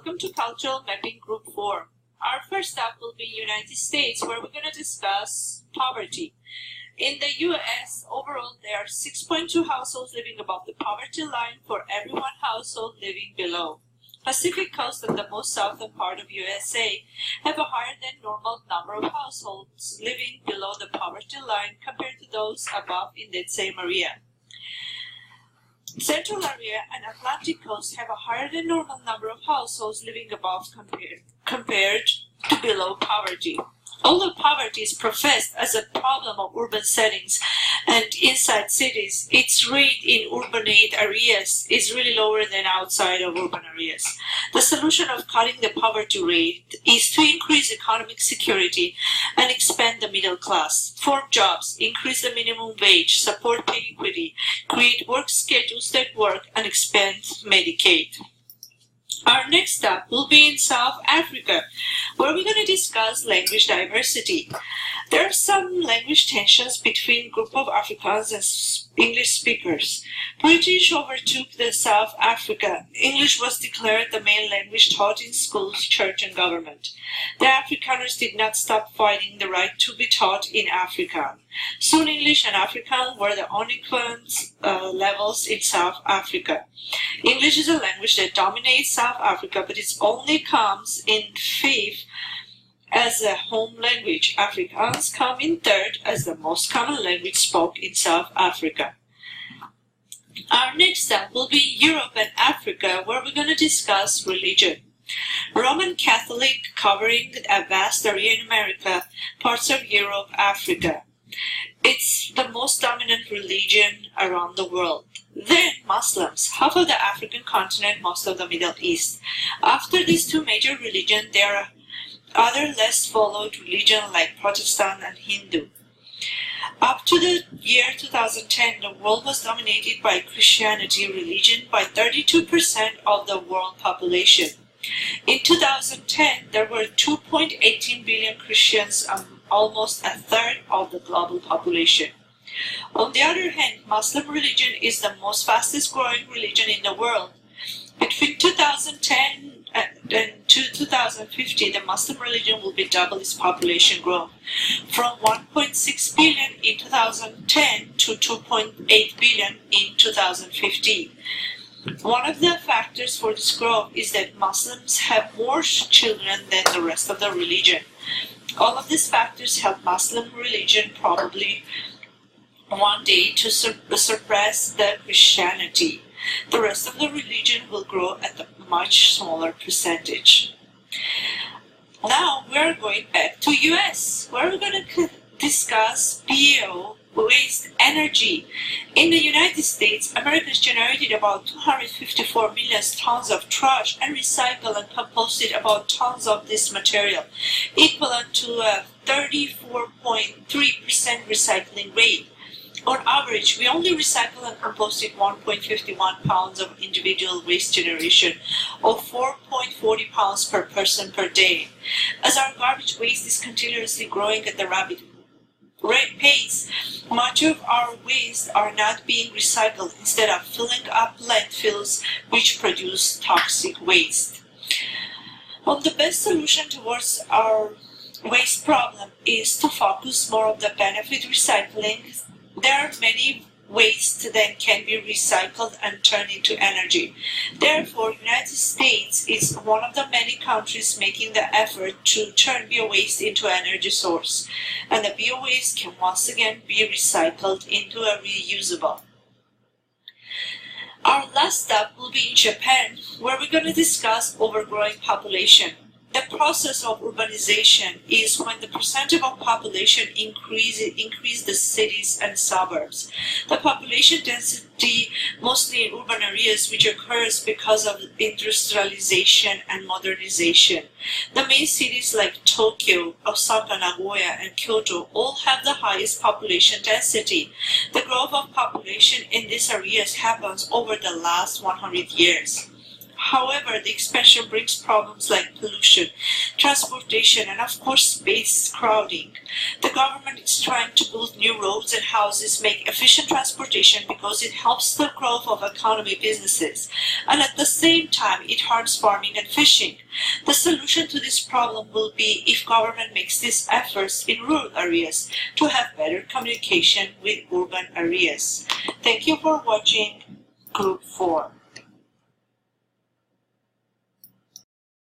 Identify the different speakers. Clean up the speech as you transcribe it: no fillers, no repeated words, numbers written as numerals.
Speaker 1: Welcome to Cultural Mapping Group 4. Our first stop will be United States, where we're going to discuss poverty. In the U.S., overall, there are 6.2 households living above the poverty line for every one household living below. Pacific Coast and the most southern part of USA have a higher than normal number of households living below the poverty line compared to those above in the same area. Central area and Atlantic coast have a higher than normal number of households living above compared to below poverty. Although poverty is professed as a problem of urban settings and inside cities, its rate in urbanate areas is really lower than outside of urban areas. The solution of cutting the poverty rate is to increase economic security and expand the middle class, form jobs, increase the minimum wage, support pay equity, create work schedules that work, and expand Medicaid. Our next stop will be in South Africa, where we're going to discuss language diversity. There are some language tensions between a group of Afrikaans and English speakers. British overtook the South Africa. English was declared the main language taught in schools, church, and government. The Afrikaners did not stop fighting the right to be taught in Afrikaans. Soon English and Afrikaans were the only equivalent levels in South Africa. English is a language that dominates South Africa, but it only comes in fifth as a home language. Afrikaans come in third as the most common language spoken in South Africa. Our next step will be Europe and Africa, where we're going to discuss religion. Roman Catholic covering a vast area in America, parts of Europe, Africa. It's the most dominant religion around the world. Then Muslims, half of the African continent, most of the Middle East. After these two major religions, there are other less followed religions like Protestant and Hindu. Up to the year 2010, the world was dominated by Christianity religion by 32% of the world population. In 2010, there were 2.18 billion Christians, almost a third of the global population. On the other hand, Muslim religion is the most fastest growing religion in the world. Between 2010 and 2050, the Muslim religion will be double its population growth, from 1.6 billion in 2010 to 2.8 billion in 2050. One of the factors for this growth is that Muslims have more children than the rest of the religion. All of these factors help Muslim religion probably one day to suppress the Christianity. The rest of the religion will grow at a much smaller percentage. Now we are going back to US, where we're going to discuss BAO, waste energy. In the United States, Americans generated about 254 million tons of trash and recycled and composted about tons of this material, equivalent to a 34.3% recycling rate. On average, we only recycle and composted 1.51 pounds of individual waste generation, or 4.40 pounds per person per day. As our garbage waste is continuously growing at the rapid rate pace, much of our waste are not being recycled, instead of filling up landfills which produce toxic waste. Well, the best solution towards our waste problem is to focus more on the benefit recycling. There are many waste that can be recycled and turned into energy. Therefore, United States is one of the many countries making the effort to turn bio-waste into an energy source, and the bio-waste can once again be recycled into a reusable. Our last stop will be in Japan, where we're going to discuss overgrowing population. The process of urbanization is when the percentage of population increase the cities and suburbs. The population density, mostly in urban areas, which occurs because of industrialization and modernization. The main cities like Tokyo, Osaka, Nagoya, and Kyoto all have the highest population density. The growth of population in these areas happens over the last 100 years. However, the expansion brings problems like pollution, transportation, and of course space crowding. The government is trying to build new roads and houses, make efficient transportation because it helps the growth of economy businesses, and at the same time it harms farming and fishing. The solution to this problem will be if government makes these efforts in rural areas to have better communication with urban areas. Thank you for watching Group 4.